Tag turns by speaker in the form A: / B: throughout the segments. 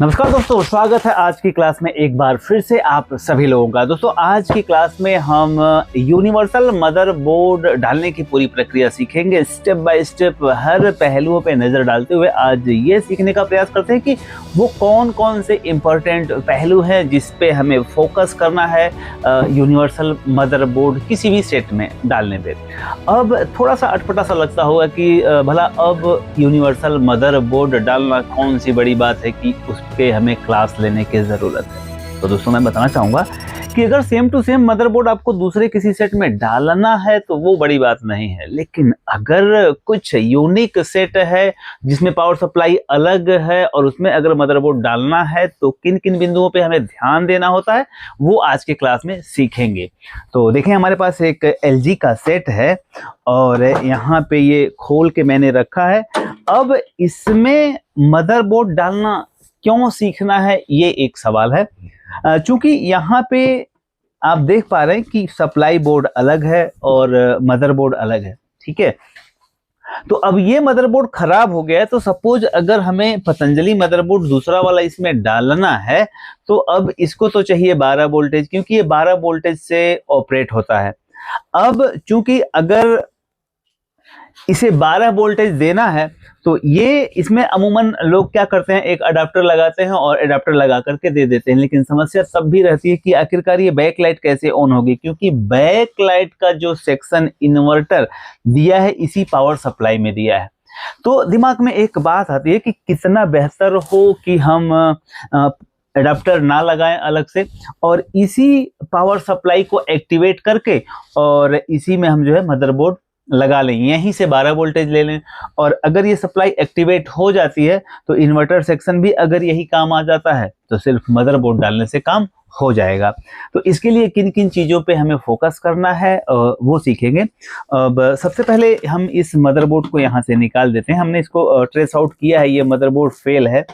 A: नमस्कार दोस्तों, स्वागत है आज की क्लास में एक बार फिर से आप सभी लोगों का। दोस्तों आज की क्लास में हम यूनिवर्सल मदरबोर्ड डालने की पूरी प्रक्रिया सीखेंगे। स्टेप बाय स्टेप हर पहलुओं पे नज़र डालते हुए आज ये सीखने का प्रयास करते हैं कि वो कौन कौन से इम्पोर्टेंट पहलू हैं जिस पे हमें फोकस करना है यूनिवर्सल मदरबोर्ड किसी भी सेट में डालने पे। अब थोड़ा सा अटपटा सा लगता होगा कि भला अब यूनिवर्सल मदरबोर्ड डालना कौन सी बड़ी बात है कि उस पे हमें क्लास लेने की ज़रूरत है। तो दोस्तों मैं बताना चाहूँगा कि अगर सेम टू सेम मदरबोर्ड आपको दूसरे किसी सेट में डालना है तो वो बड़ी बात नहीं है, लेकिन अगर कुछ यूनिक सेट है जिसमें पावर सप्लाई अलग है और उसमें अगर मदरबोर्ड डालना है तो किन किन बिंदुओं पे हमें ध्यान देना होता है वो आज की क्लास में सीखेंगे। तो देखें, हमारे पास एक LG का सेट है और यहाँ पे ये खोल के मैंने रखा है। अब इसमें मदरबोर्ड डालना क्यों सीखना है, ये एक सवाल है। चूंकि यहाँ पे आप देख पा रहे हैं कि सप्लाई बोर्ड अलग है और मदरबोर्ड अलग है, ठीक है। तो अब ये मदरबोर्ड खराब हो गया है, तो सपोज अगर हमें पतंजलि मदरबोर्ड दूसरा वाला इसमें डालना है तो अब इसको तो चाहिए 12 वोल्टेज, क्योंकि ये 12 वोल्टेज से ऑपरेट होता है। अब चूंकि अगर इसे 12 वोल्टेज देना है तो ये इसमें अमूमन लोग क्या करते हैं, एक अडाप्टर लगाते हैं और अडाप्टर लगा करके दे देते हैं। लेकिन समस्या तब भी रहती है कि आखिरकार ये बैक लाइट कैसे ऑन होगी, क्योंकि बैक लाइट का जो सेक्शन इन्वर्टर दिया है इसी पावर सप्लाई में दिया है। तो दिमाग में एक बात आती है कि कितना बेहतर हो कि हम एडाप्टर ना लगाएं अलग से और इसी पावर सप्लाई को एक्टिवेट करके और इसी में हम जो है मदरबोर्ड लगा लें, यहीं से 12 वोल्टेज ले लें। और अगर ये सप्लाई एक्टिवेट हो जाती है तो इन्वर्टर सेक्शन भी अगर यही काम आ जाता है तो सिर्फ मदरबोर्ड डालने से काम हो जाएगा। तो इसके लिए किन किन चीज़ों पे हमें फोकस करना है वो सीखेंगे। अब सबसे पहले हम इस मदरबोर्ड को यहाँ से निकाल देते हैं। हमने इसको ट्रेस आउट किया है, ये मदरबोर्ड फेल है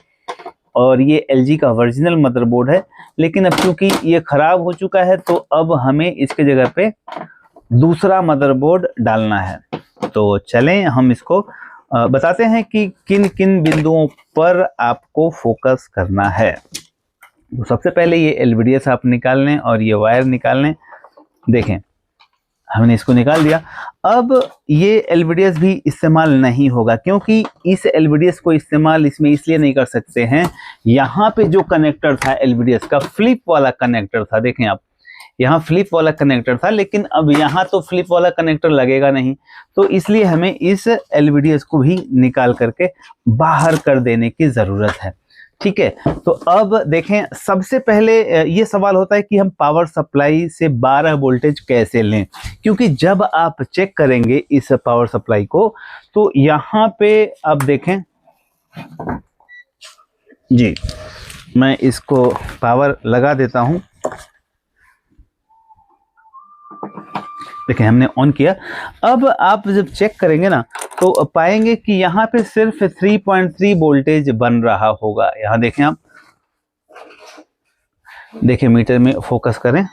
A: और ये LG का ओरिजिनल मदरबोर्ड है। लेकिन अब क्योंकि ये खराब हो चुका है तो अब हमें इसके जगह पे दूसरा मदरबोर्ड डालना है। तो चलें हम इसको बताते हैं कि किन किन बिंदुओं पर आपको फोकस करना है। तो सबसे पहले ये LVDS आप निकाल लें और ये वायर निकाल लें। देखें, हमने इसको निकाल दिया। अब ये LVDS भी इस्तेमाल नहीं होगा, क्योंकि इस LVDS को इस्तेमाल इसमें इसलिए नहीं कर सकते हैं, यहाँ पे जो कनेक्टर था LVDS का फ्लिप वाला कनेक्टर था। देखें आप, यहाँ फ्लिप वाला कनेक्टर था, लेकिन अब यहाँ तो फ्लिप वाला कनेक्टर लगेगा नहीं, तो इसलिए हमें इस LVDS को भी निकाल करके बाहर कर देने की ज़रूरत है, ठीक है। तो अब देखें, सबसे पहले ये सवाल होता है कि हम पावर सप्लाई से 12 वोल्टेज कैसे लें, क्योंकि जब आप चेक करेंगे इस पावर सप्लाई को तो यहाँ पे आप देखें जी, मैं इसको पावर लगा देता हूँ। देखिए, हमने ऑन किया। अब आप जब चेक करेंगे ना तो पाएंगे कि यहाँ पे सिर्फ 3.3 वोल्टेज बन रहा होगा। यहाँ देखें आप, देखिए मीटर में फोकस करें,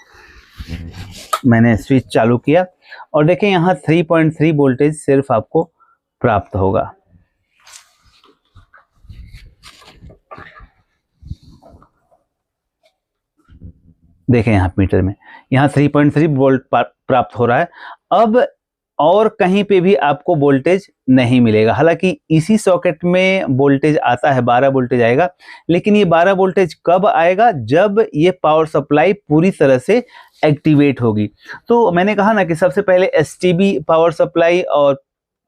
A: मैंने स्विच चालू किया और देखें यहाँ 3.3 वोल्टेज सिर्फ आपको प्राप्त होगा। देखें यहाँ मीटर में यहाँ 3.3 वोल्ट प्राप्त हो रहा है। अब और कहीं पे भी आपको वोल्टेज नहीं मिलेगा। हालांकि इसी सॉकेट में वोल्टेज आता है, 12 वोल्टेज आएगा, लेकिन ये 12 वोल्टेज कब आएगा, जब ये पावर सप्लाई पूरी तरह से एक्टिवेट होगी। तो मैंने कहा ना कि सबसे पहले STB पावर सप्लाई और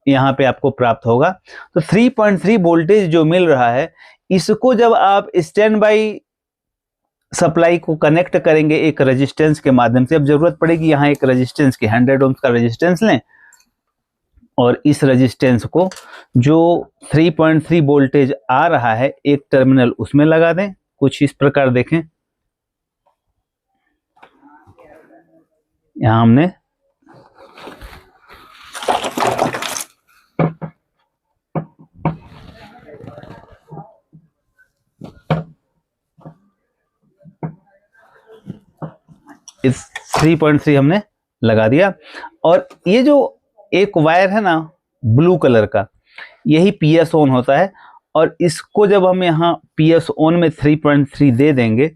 A: यहाँ पे आपको प्राप्त होगा। तो 3.3 वोल्टेज जो मिल रहा है, इसको जब आप स्टैंड बाई सप्लाई को कनेक्ट करेंगे एक रेजिस्टेंस के माध्यम से, अब जरूरत पड़ेगी यहाँ एक रेजिस्टेंस की, 100 ओम्स का रेजिस्टेंस लें और इस रेजिस्टेंस को जो 3.3 वोल्टेज आ रहा है एक टर्मिनल उसमें लगा दें। कुछ इस प्रकार देखें, यहाँ हमने इस 3.3 हमने लगा दिया। और ये जो एक वायर है ना ब्लू कलर का, यही PS ऑन होता है और इसको जब हम यहाँ PS ऑन में 3.3 दे देंगे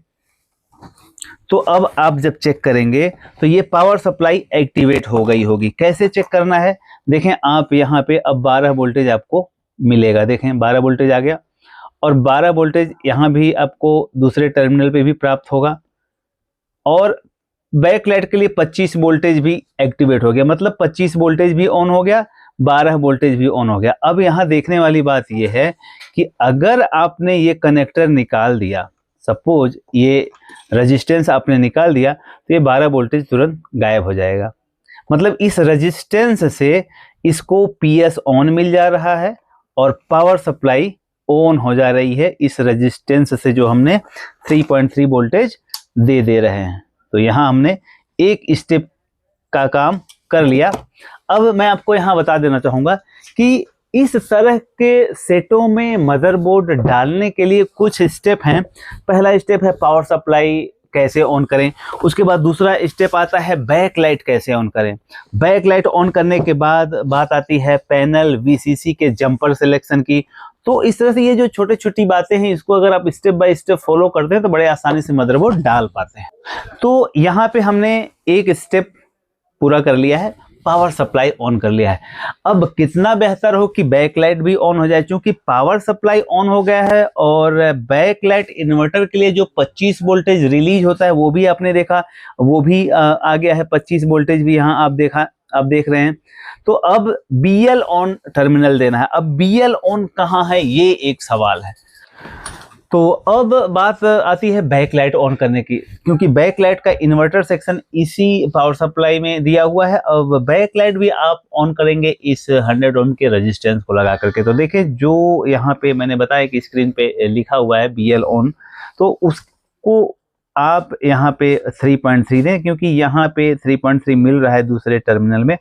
A: तो अब आप जब चेक करेंगे तो ये पावर सप्लाई एक्टिवेट हो गई होगी। कैसे चेक करना है, देखें आप यहाँ पे अब 12 वोल्टेज आपको मिलेगा। देखें 12 वोल्टेज आ गया और 12 वोल्टेज यहाँ भी आपको दूसरे टर्मिनल पे भी प्राप्त होगा और बैक लाइट के लिए 25 वोल्टेज भी एक्टिवेट हो गया, मतलब 25 वोल्टेज भी ऑन हो गया, 12 वोल्टेज भी ऑन हो गया। अब यहाँ देखने वाली बात यह है कि अगर आपने ये कनेक्टर निकाल दिया, सपोज ये रेजिस्टेंस आपने निकाल दिया, तो ये 12 वोल्टेज तुरंत गायब हो जाएगा। मतलब इस रेजिस्टेंस से इसको PS ऑन मिल जा रहा है और पावर सप्लाई ऑन हो जा रही है इस रेजिस्टेंस से जो हमने 3.3 वोल्टेज दे रहे हैं। तो यहाँ हमने एक स्टेप का काम कर लिया। अब मैं आपको यहाँ बता देना चाहूँगा कि इस तरह के सेटों में मदरबोर्ड डालने के लिए कुछ स्टेप हैं। पहला स्टेप है पावर सप्लाई कैसे ऑन करें, उसके बाद दूसरा स्टेप आता है बैक लाइट कैसे ऑन करें। बैक लाइट ऑन करने के बाद बात आती है पैनल VCC के जंपर सिलेक्शन की। तो इस तरह से ये जो छोटी छोटी बातें हैं, इसको अगर आप स्टेप बाय स्टेप फॉलो करते हैं तो बड़े आसानी से मदरबोर्ड डाल पाते हैं। तो यहाँ पे हमने एक स्टेप पूरा कर लिया है, पावर सप्लाई ऑन कर लिया है। अब कितना बेहतर हो कि बैक लाइट भी ऑन हो जाए, क्योंकि पावर सप्लाई ऑन हो गया है और बैक लाइट इन्वर्टर के लिए जो 25 वोल्टेज रिलीज होता है वो भी आपने देखा, वो भी आ गया है। 25 वोल्टेज भी यहाँ आप देख रहे हैं। तो अब BL ऑन टर्मिनल देना है। अब BL ऑन कहाँ है, ये एक सवाल है। तो अब बात आती है बैक लाइट ऑन करने की, क्योंकि बैक लाइट का इन्वर्टर सेक्शन इसी पावर सप्लाई में दिया हुआ है। अब बैक लाइट भी आप ऑन करेंगे इस 100 ओम के रेजिस्टेंस को लगा करके। तो देखिए जो यहाँ पे मैंने बताया कि स्क्रीन पे लिखा हुआ है BL ऑन, तो उसको आप यहाँ पे 3.3 दें, क्योंकि यहाँ पे 3.3 मिल रहा है दूसरे टर्मिनल में।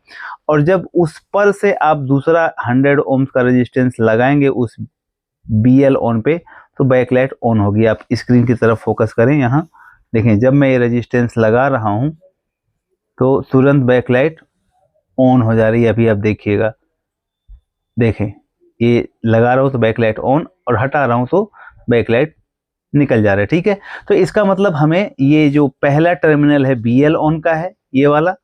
A: और जब उस पर से आप दूसरा 100 ओम्स का रेजिस्टेंस लगाएंगे उस BL ऑन पे, तो बैक लाइट ऑन होगी। आप स्क्रीन की तरफ फोकस करें, यहाँ देखें जब मैं ये रेजिस्टेंस लगा रहा हूँ तो तुरंत बैक लाइट ऑन हो जा रही है। अभी आप देखिएगा, देखें ये लगा रहा हूँ तो बैक लाइट ऑन और हटा रहा हूँ तो बैक लाइट निकल जा रहा है। ठीक है, तो इसका मतलब हमें ये जो पहला टर्मिनल है BL ऑन का है, ये वाला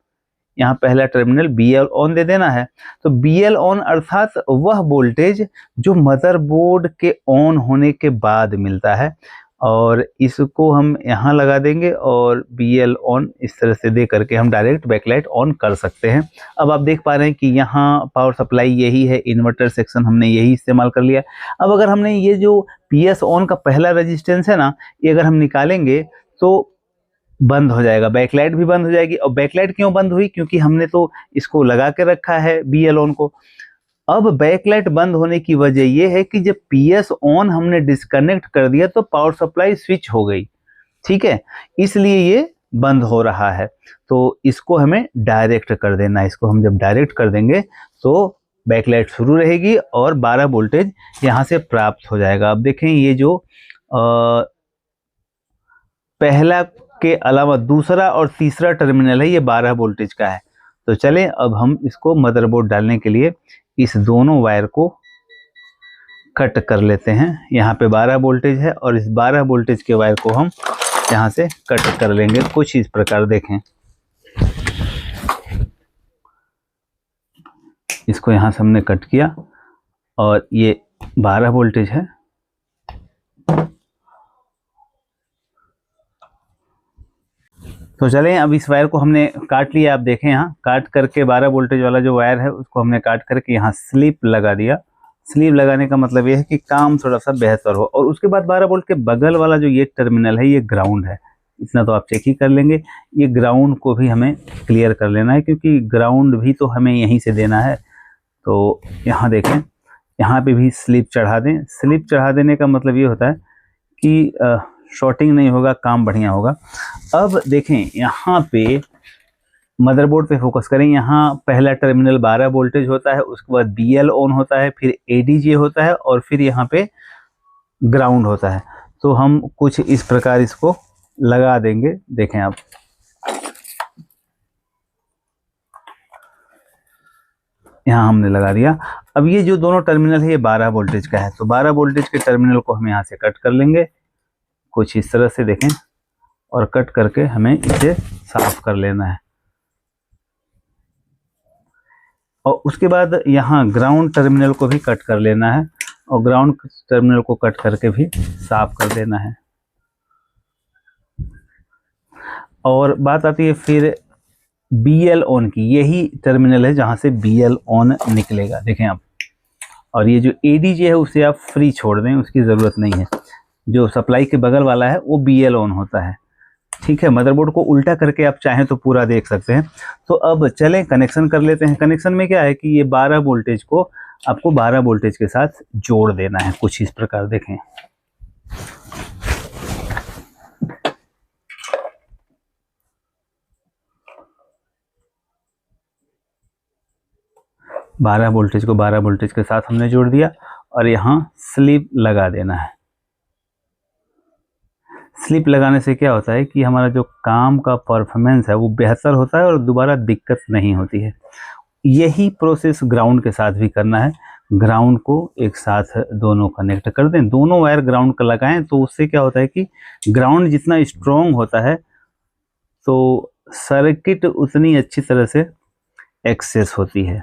A: यहाँ पहला टर्मिनल BL ऑन दे देना है। तो BL ऑन अर्थात वह वोल्टेज जो मदरबोर्ड के ऑन होने के बाद मिलता है, और इसको हम यहाँ लगा देंगे और BL ऑन इस तरह से दे करके हम डायरेक्ट बैकलाइट ऑन कर सकते हैं। अब आप देख पा रहे हैं कि यहाँ पावर सप्लाई यही है, इन्वर्टर सेक्शन हमने यही इस्तेमाल कर लिया। अब अगर हमने ये जो PS ऑन का पहला रेजिस्टेंस है ना, ये अगर हम निकालेंगे तो बंद हो जाएगा, बैकलाइट भी बंद हो जाएगी। और बैकलाइट क्यों बंद हुई, क्योंकि हमने तो इसको लगा के रखा है BL ऑन को। अब बैकलाइट बंद होने की वजह यह है कि जब PS ऑन हमने डिस्कनेक्ट कर दिया तो पावर सप्लाई स्विच हो गई, ठीक है, इसलिए ये बंद हो रहा है। तो इसको हमें डायरेक्ट कर देना है। इसको हम जब डायरेक्ट कर देंगे तो बैकलाइट शुरू रहेगी और 12 वोल्टेज यहाँ से प्राप्त हो जाएगा। अब देखें ये जो पहला के अलावा दूसरा और तीसरा टर्मिनल है, ये 12 वोल्टेज का है। तो चलें अब हम इसको मदरबोर्ड डालने के लिए इस दोनों वायर को कट कर लेते हैं। यहाँ पे 12 वोल्टेज है और इस 12 वोल्टेज के वायर को हम यहाँ से कट कर लेंगे कुछ इस प्रकार। देखें इसको यहाँ से हमने कट किया और ये 12 वोल्टेज है। तो चलें अब इस वायर को हमने काट लिया। आप देखें यहाँ काट करके 12 वोल्टेज वाला जो वायर है उसको हमने काट करके यहाँ स्लिप लगा दिया। स्लिप लगाने का मतलब ये है कि काम थोड़ा सा बेहतर हो। और उसके बाद 12 वोल्ट के बगल वाला जो ये टर्मिनल है ये ग्राउंड है, इतना तो आप चेक ही कर लेंगे। ये ग्राउंड को भी हमें क्लियर कर लेना है, क्योंकि ग्राउंड भी तो हमें यहीं से देना है। तो यहाँ देखें यहाँ पे भी स्लिप चढ़ा दें। स्लिप चढ़ा देने का मतलब ये होता है कि शॉर्टिंग नहीं होगा, काम बढ़िया होगा। अब देखें यहाँ पे मदरबोर्ड पे फोकस करें। यहाँ पहला टर्मिनल 12 वोल्टेज होता है, उसके बाद BL ऑन होता है, फिर ADJ होता है और फिर यहाँ पे ग्राउंड होता है। तो हम कुछ इस प्रकार इसको लगा देंगे। देखें आप यहाँ हमने लगा दिया। अब ये जो दोनों टर्मिनल है ये 12 वोल्टेज का है, तो 12 वोल्टेज के टर्मिनल को हम यहाँ से कट कर लेंगे कुछ इस तरह से, देखें, और कट करके हमें इसे साफ कर लेना है। और उसके बाद यहाँ ग्राउंड टर्मिनल को भी कट कर लेना है और ग्राउंड टर्मिनल को कट करके भी साफ कर देना है। और बात आती है फिर BL ऑन की, यही टर्मिनल है जहाँ से BL ऑन निकलेगा, देखें आप। और ये जो ADJ है उसे आप फ्री छोड़ दें, उसकी ज़रूरत नहीं है। जो सप्लाई के बगल वाला है वो BL ऑन होता है, ठीक है। मदरबोर्ड को उल्टा करके आप चाहें तो पूरा देख सकते हैं। तो अब चलें कनेक्शन कर लेते हैं। कनेक्शन में क्या है कि ये 12 वोल्टेज को आपको 12 वोल्टेज के साथ जोड़ देना है कुछ इस प्रकार, देखें। बारह वोल्टेज को 12 वोल्टेज के साथ हमने जोड़ दिया और यहाँ स्लिप लगा देना है। स्लिप लगाने से क्या होता है कि हमारा जो काम का परफॉर्मेंस है वो बेहतर होता है और दोबारा दिक्कत नहीं होती है। यही प्रोसेस ग्राउंड के साथ भी करना है। ग्राउंड को एक साथ दोनों कनेक्ट कर दें, दोनों वायर ग्राउंड का लगाएं, तो उससे क्या होता है कि ग्राउंड जितना स्ट्रॉन्ग होता है तो सर्किट उतनी अच्छी तरह से एक्सेस होती है।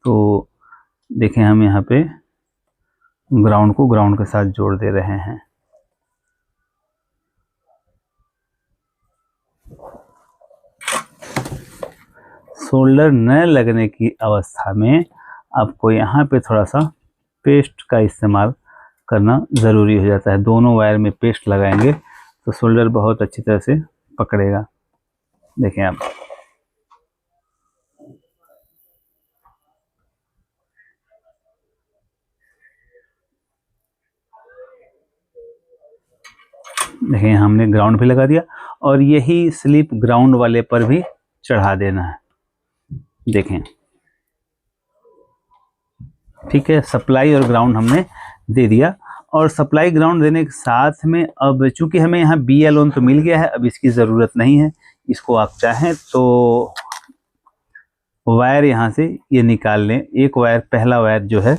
A: तो देखें हम यहाँ पे ग्राउंड को ग्राउंड के साथ जोड़ दे रहे हैं। सोल्डर न लगने की अवस्था में आपको यहाँ पे थोड़ा सा पेस्ट का इस्तेमाल करना ज़रूरी हो जाता है। दोनों वायर में पेस्ट लगाएंगे तो सोल्डर बहुत अच्छी तरह से पकड़ेगा, देखें आप। देखें हमने ग्राउंड भी लगा दिया और यही स्लिप ग्राउंड वाले पर भी चढ़ा देना है, देखें, ठीक है। सप्लाई और ग्राउंड हमने दे दिया और सप्लाई ग्राउंड देने के साथ में अब चूंकि हमें यहाँ BL ऑन तो मिल गया है, अब इसकी ज़रूरत नहीं है। इसको आप चाहें तो वायर यहाँ से ये निकाल लें। एक वायर, पहला वायर जो है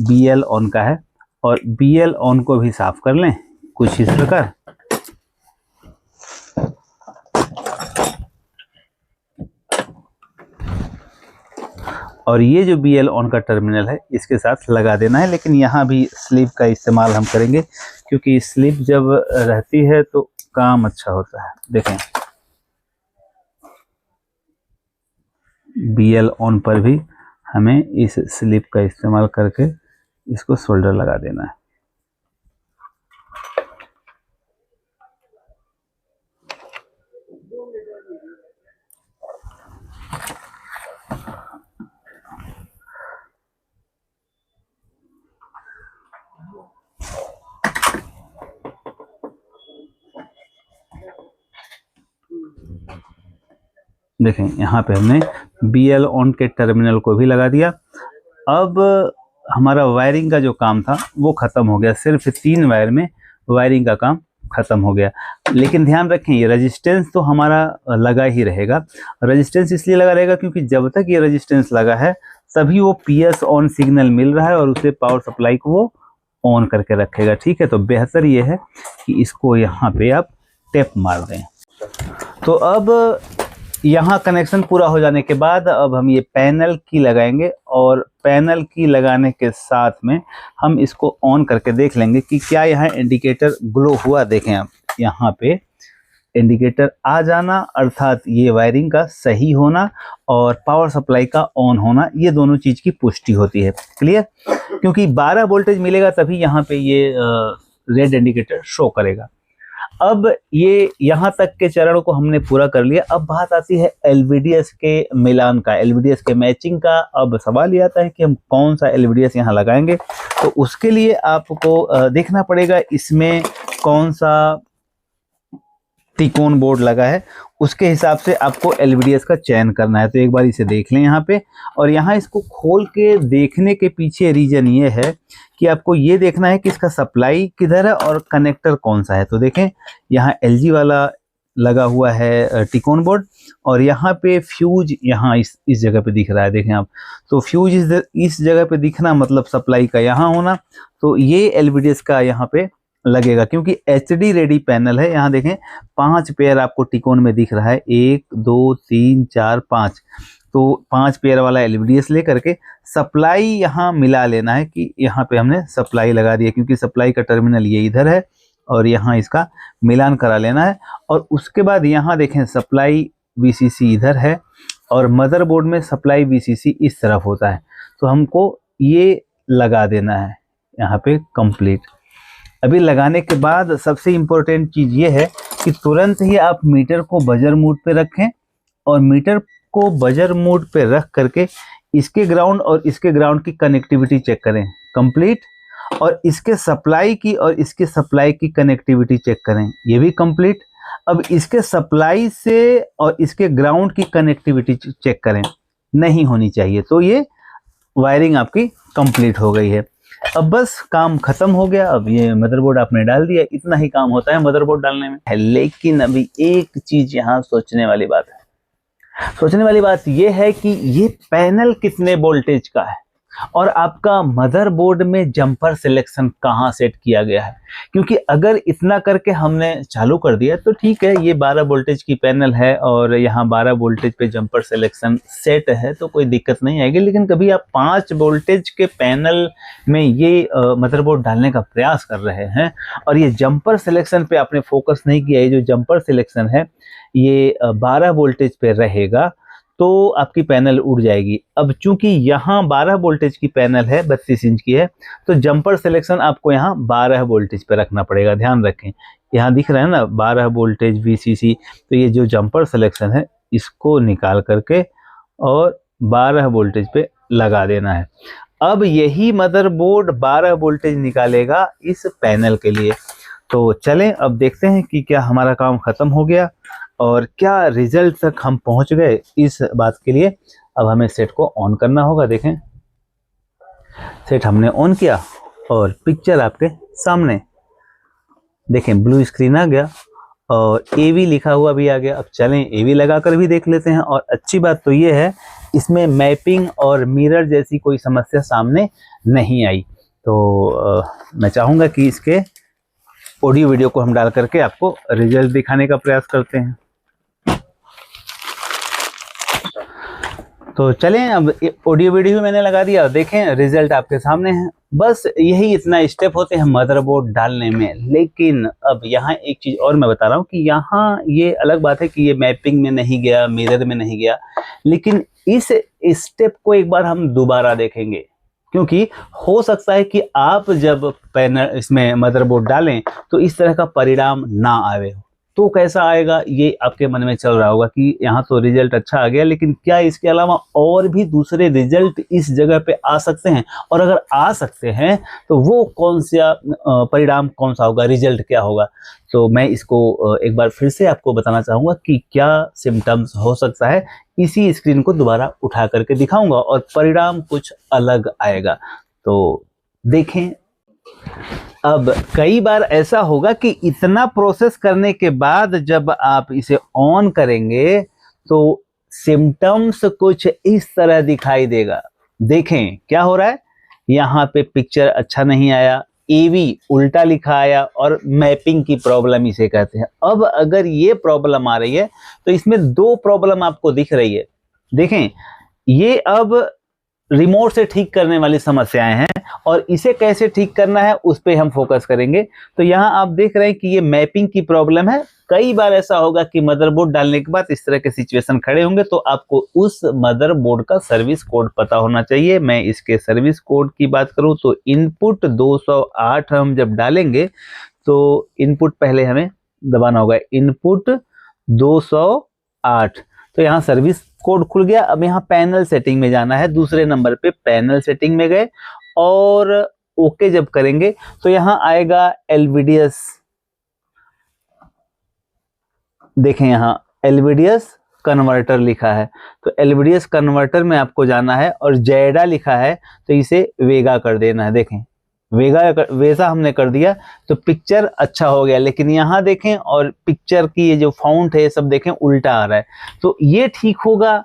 A: BL ऑन का है और BL ऑन को भी साफ कर लें कुछ इस प्रकार। और ये जो BL ऑन का टर्मिनल है इसके साथ लगा देना है, लेकिन यहाँ भी स्लिप का इस्तेमाल हम करेंगे क्योंकि स्लिप जब रहती है तो काम अच्छा होता है। देखें BL ऑन पर भी हमें इस स्लिप का इस्तेमाल करके इसको सोल्डर लगा देना है। देखें यहाँ पे हमने BL ऑन के टर्मिनल को भी लगा दिया। अब हमारा वायरिंग का जो काम था वो ख़त्म हो गया, सिर्फ 3 वायर में वायरिंग का काम ख़त्म हो गया। लेकिन ध्यान रखें ये रेजिस्टेंस तो हमारा लगा ही रहेगा। रेजिस्टेंस इसलिए लगा रहेगा क्योंकि जब तक ये रेजिस्टेंस लगा है तभी वो PS ऑन सिग्नल मिल रहा है और उसे पावर सप्लाई को वो ऑन करके रखेगा, ठीक है। तो बेहतर ये है कि इसको यहाँ पे आप टेप मार दें। तो अब यहाँ कनेक्शन पूरा हो जाने के बाद अब हम ये पैनल की लगाएंगे और पैनल की लगाने के साथ में हम इसको ऑन करके देख लेंगे कि क्या यहाँ इंडिकेटर ग्लो हुआ। देखें आप, यहाँ पे इंडिकेटर आ जाना अर्थात ये वायरिंग का सही होना और पावर सप्लाई का ऑन होना, ये दोनों चीज़ की पुष्टि होती है। क्लियर? क्योंकि 12 वोल्टेज मिलेगा तभी यहाँ पे ये रेड इंडिकेटर शो करेगा। अब ये यहाँ तक के चरण को हमने पूरा कर लिया। अब बात आती है LVDS के मिलान का, LVDS के मैचिंग का। अब सवाल ये आता है कि हम कौन सा LVDS यहाँ लगाएंगे, तो उसके लिए आपको देखना पड़ेगा इसमें कौन सा त्रिकोण बोर्ड लगा है, उसके हिसाब से आपको LVDS का चयन करना है। तो एक बार इसे देख लें यहाँ पे, और यहाँ इसको खोल के देखने के पीछे रीजन ये है कि आपको ये देखना है कि इसका सप्लाई किधर है और कनेक्टर कौन सा है। तो देखें यहाँ LG वाला लगा हुआ है टिकोन बोर्ड, और यहाँ पे फ्यूज यहाँ इस जगह पे दिख रहा है, देखें आप। तो फ्यूज इस जगह पे दिखना मतलब सप्लाई का यहाँ होना, तो ये एलवीडीएस का यहाँ पे लगेगा, क्योंकि एचडी रेडी पैनल है। यहाँ देखें 5 पेयर आपको टिकोन में दिख रहा है, 1 2 3 4 5, तो 5 पेयर वाला एलवीडीएस लेकर के सप्लाई यहाँ मिला लेना है कि यहाँ पे हमने सप्लाई लगा दिया, क्योंकि सप्लाई का टर्मिनल ये इधर है और यहाँ इसका मिलान करा लेना है। और उसके बाद यहाँ देखें सप्लाई वीसीसी इधर है और मदरबोर्ड में सप्लाई वीसीसी इस तरफ होता है, तो हमको ये लगा देना है यहाँ पे कंप्लीट। अभी लगाने के बाद सबसे इम्पोर्टेंट चीज़ ये है कि तुरंत ही आप मीटर को बजर मोड पे रखें, और मीटर को बजर मोड पे रख करके इसके ग्राउंड और इसके ग्राउंड की कनेक्टिविटी चेक करें कंप्लीट, और इसके सप्लाई की और इसके सप्लाई की कनेक्टिविटी चेक करें, ये भी कंप्लीट। अब इसके सप्लाई से और इसके ग्राउंड की कनेक्टिविटी चेक करें, नहीं होनी चाहिए, तो ये वायरिंग आपकी कंप्लीट हो गई है। अब बस काम खत्म हो गया। अब ये मदरबोर्ड आपने डाल दिया, इतना ही काम होता है मदरबोर्ड डालने में। लेकिन अभी एक चीज यहाँ सोचने वाली बात है। सोचने वाली बात ये है कि ये पैनल कितने वोल्टेज का है और आपका मदरबोर्ड में जंपर सिलेक्शन कहाँ सेट किया गया है। क्योंकि अगर इतना करके हमने चालू कर दिया तो ठीक है, ये 12 वोल्टेज की पैनल है और यहाँ 12 वोल्टेज पे जंपर सिलेक्शन सेट है तो कोई दिक्कत नहीं आएगी। लेकिन कभी आप 5 वोल्टेज के पैनल में ये मदरबोर्ड डालने का प्रयास कर रहे हैं और ये जंपर सिलेक्शन पे आपने फोकस नहीं किया है, जो जंपर सिलेक्शन है ये 12 वोल्टेज पे रहेगा तो आपकी पैनल उड़ जाएगी। अब चूंकि यहाँ 12 वोल्टेज की पैनल है, 32 इंच की है, तो जंपर सिलेक्शन आपको यहाँ 12 वोल्टेज पे रखना पड़ेगा। ध्यान रखें, यहाँ दिख रहा है ना 12 वोल्टेज वीसीसी, तो ये जो जंपर सिलेक्शन है इसको निकाल करके और 12 वोल्टेज पे लगा देना है। अब यही मदरबोर्ड 12 वोल्टेज निकालेगा इस पैनल के लिए। तो चलें अब देखते हैं कि क्या हमारा काम खत्म हो गया और क्या रिजल्ट तक हम पहुंच गए। इस बात के लिए अब हमें सेट को ऑन करना होगा। देखें, सेट हमने ऑन किया और पिक्चर आपके सामने, देखें ब्लू स्क्रीन आ गया और एवी लिखा हुआ भी आ गया। अब चलें एवी लगाकर भी देख लेते हैं। और अच्छी बात तो ये है इसमें मैपिंग और मिरर जैसी कोई समस्या सामने नहीं आई। तो मैं चाहूँगा कि इसके ऑडियो वीडियो को हम डाल करके आपको रिजल्ट दिखाने का प्रयास करते हैं। तो चलें, अब ऑडियो वीडियो मैंने लगा दिया, देखें रिजल्ट आपके सामने है। बस यही इतना स्टेप होते हैं मदरबोर्ड डालने में। लेकिन अब यहाँ एक चीज़ और मैं बता रहा हूँ कि यहाँ ये अलग बात है कि ये मैपिंग में नहीं गया, मिरर में नहीं गया, लेकिन इस स्टेप को एक बार हम दोबारा देखेंगे। क्योंकि हो सकता है कि आप जब पैनल इसमें मदरबोर्ड डालें तो इस तरह का परिणाम ना आए, तो कैसा आएगा ये आपके मन में चल रहा होगा कि यहाँ तो रिजल्ट अच्छा आ गया, लेकिन क्या इसके अलावा और भी दूसरे रिजल्ट इस जगह पे आ सकते हैं? और अगर आ सकते हैं तो वो कौन सा परिणाम कौन सा होगा, रिजल्ट क्या होगा? तो मैं इसको एक बार फिर से आपको बताना चाहूँगा कि क्या सिम्टम्स हो सकता है। इसी स्क्रीन को दोबारा उठा करके दिखाऊंगा और परिणाम कुछ अलग आएगा। तो देखें, अब कई बार ऐसा होगा कि इतना प्रोसेस करने के बाद जब आप इसे ऑन करेंगे तो सिम्टम्स कुछ इस तरह दिखाई देगा। देखें क्या हो रहा है, यहाँ पे पिक्चर अच्छा नहीं आया, एवी उल्टा लिखा आया और मैपिंग की प्रॉब्लम इसे कहते हैं। अब अगर ये प्रॉब्लम आ रही है तो इसमें 2 प्रॉब्लम आपको दिख रही है। देखें, ये अब रिमोट से ठीक करने वाली समस्याएं हैं और इसे कैसे ठीक करना है उस पे हम फोकस करेंगे। तो यहाँ आप देख रहे हैं कि ये मैपिंग की प्रॉब्लम है। कई बार ऐसा होगा कि मदरबोर्ड डालने के बाद इस तरह के सिचुएशन खड़े होंगे, तो आपको उस मदरबोर्ड का सर्विस कोड पता होना चाहिए। मैं इसके सर्विस कोड की बात करूं तो इनपुट 208 हम जब डालेंगे तो इनपुट पहले हमें दबाना होगा, इनपुट 208। तो यहाँ सर्विस कोड खुल गया। अब यहाँ पैनल सेटिंग में जाना है, दूसरे नंबर पे पैनल सेटिंग में गए और ओके जब करेंगे तो यहाँ आएगा एलवीडीएस। देखें यहाँ एलवीडीएस कन्वर्टर लिखा है, तो एलवीडीएस कन्वर्टर में आपको जाना है और जेडा लिखा है तो इसे वेगा कर देना है। देखें वैसा हमने कर दिया तो पिक्चर अच्छा हो गया। लेकिन यहाँ देखें और पिक्चर की ये जो फाउंट है सब देखें उल्टा आ रहा है। तो ये ठीक होगा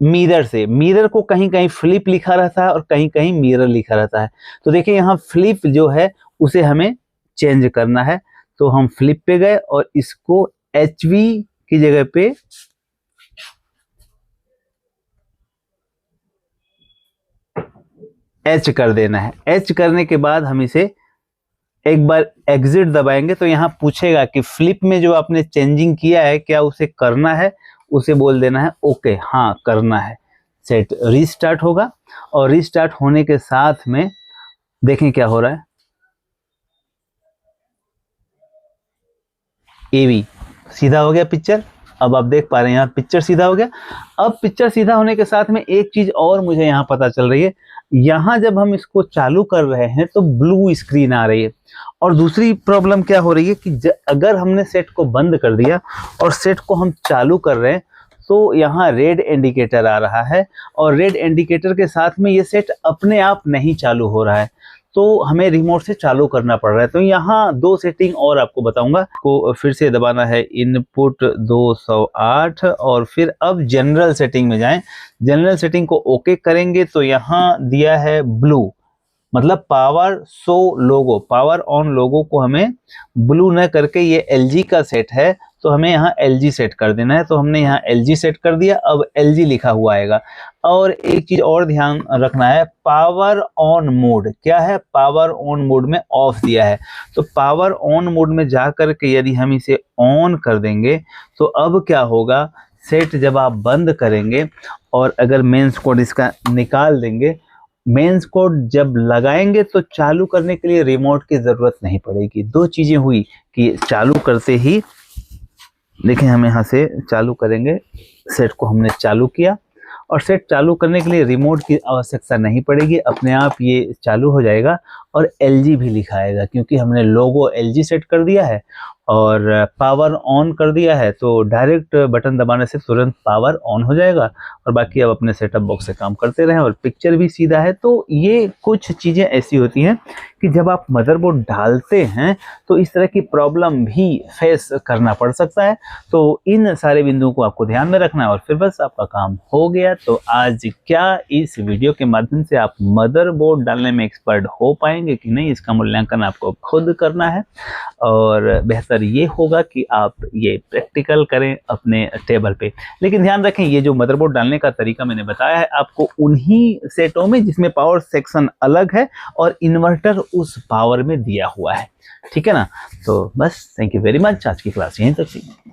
A: मिरर से। मिरर को कहीं कहीं फ्लिप लिखा रहता है और कहीं कहीं मिरर लिखा रहता है। तो देखिए यहाँ फ्लिप जो है उसे हमें चेंज करना है। तो हम फ्लिप पे गए और इसको HV की जगह पे H कर देना है। H करने के बाद हम इसे एक बार एग्जिट दबाएंगे तो यहाँ पूछेगा कि फ्लिप में जो आपने चेंजिंग किया है क्या उसे करना है, उसे बोल देना है ओके, हाँ करना है। सेट रीस्टार्ट होगा और रीस्टार्ट होने के साथ में देखें क्या हो रहा है। AV सीधा हो गया पिक्चर। अब आप देख पा रहे हैं यहाँ पिक्चर सीधा हो गया। अब पिक्चर सीधा होने के साथ में एक चीज और मुझे यहाँ पता चल रही है, यहाँ जब हम इसको चालू कर रहे हैं तो ब्लू स्क्रीन आ रही है। और दूसरी प्रॉब्लम क्या हो रही है कि अगर हमने सेट को बंद कर दिया और सेट को हम चालू कर रहे हैं तो यहाँ रेड इंडिकेटर आ रहा है और रेड इंडिकेटर के साथ में ये सेट अपने आप नहीं चालू हो रहा है, तो हमें रिमोट से चालू करना पड़ रहा है। तो यहाँ 2 सेटिंग और आपको बताऊंगा। को फिर से दबाना है इनपुट 208 और फिर अब जनरल सेटिंग में जाएं। जनरल सेटिंग को ओके करेंगे तो यहाँ दिया है ब्लू, मतलब power show logo, power on लोगो को हमें ब्लू न करके, ये LG का सेट है तो हमें यहाँ LG सेट कर देना है। तो हमने यहाँ LG सेट कर दिया, अब LG लिखा हुआ आएगा। और एक चीज और ध्यान रखना है, पावर ऑन मोड क्या है, पावर ऑन मोड में ऑफ दिया है। तो पावर ऑन मोड में जा करके यदि हम इसे ऑन कर देंगे तो अब क्या होगा, सेट जब आप बंद करेंगे और अगर मेंस कोड इसका निकाल देंगे, मेंस कोड जब लगाएंगे तो चालू करने के लिए रिमोट की जरूरत नहीं पड़ेगी। 2 चीजें हुई कि चालू करते ही देखें हम यहाँ से चालू करेंगे, सेट को हमने चालू किया और सेट चालू करने के लिए रिमोट की आवश्यकता नहीं पड़ेगी, अपने आप ये चालू हो जाएगा और LG भी लिखाएगा क्योंकि हमने लोगो LG सेट कर दिया है और पावर ऑन कर दिया है। तो डायरेक्ट बटन दबाने से तुरंत पावर ऑन हो जाएगा और बाकी अब अपने सेटअप बॉक्स से काम करते रहें और पिक्चर भी सीधा है। तो ये कुछ चीज़ें ऐसी होती हैं कि जब आप मदरबोर्ड डालते हैं तो इस तरह की प्रॉब्लम भी फेस करना पड़ सकता है। तो इन सारे बिंदुओं को आपको ध्यान में रखना है और फिर बस आपका काम हो गया। तो आज क्या इस वीडियो के माध्यम से आप मदरबोर्ड डालने में एक्सपर्ट हो पाएंगे कि नहीं, इसका मूल्यांकन आपको खुद करना है और बेहतर ये होगा कि आप ये प्रैक्टिकल करें अपने टेबल पे। लेकिन ध्यान रखें ये जो मदरबोर्ड डालने का तरीका मैंने बताया है आपको उन्हीं सेटों में जिसमें पावर सेक्शन अलग है और इन्वर्टर उस पावर में दिया हुआ है, ठीक है ना। तो बस थैंक यू वेरी मच, आज की क्लास यहीं तक थी।